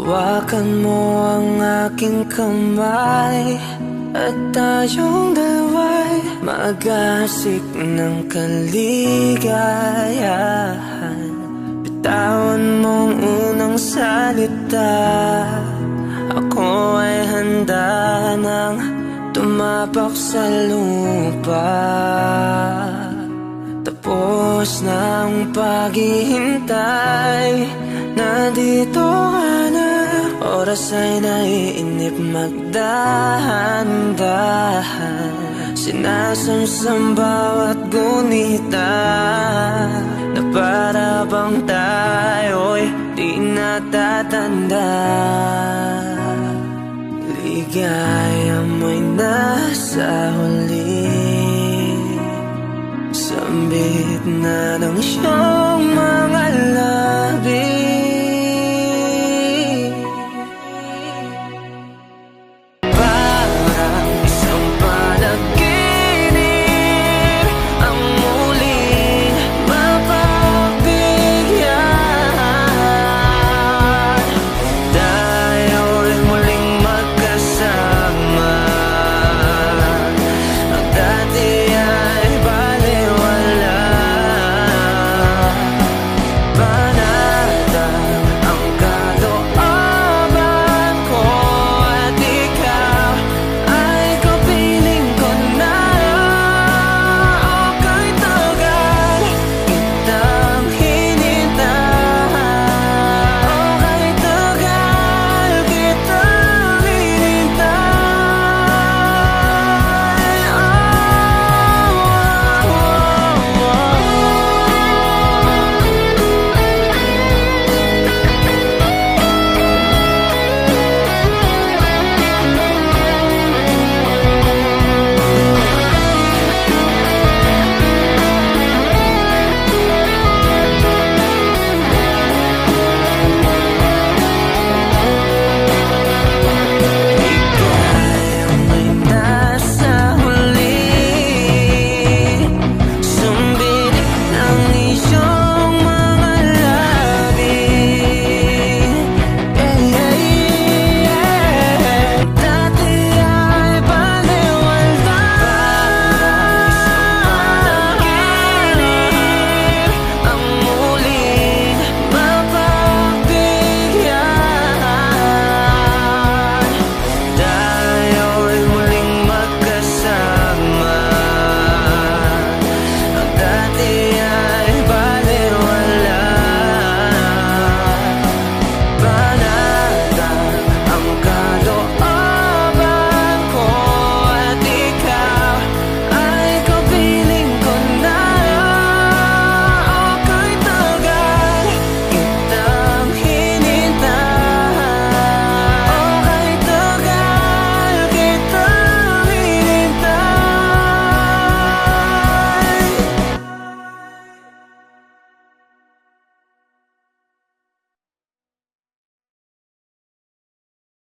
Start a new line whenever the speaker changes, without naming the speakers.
Hawakan mo ang aking kamay at tayong dalawa'y mag-asik ng kaligayahan. Bitawan mong unang salita, ako ay handa nang tumapak sa lupa. Tapos na ang paghihintay, nandito ka na. Oras ay naiinip, magdahan-dahan. Sinasamsam bawat gunita, na para bang tayo'y di natatanda. Ligaya mo'y nasa huli, sambit na ng siyang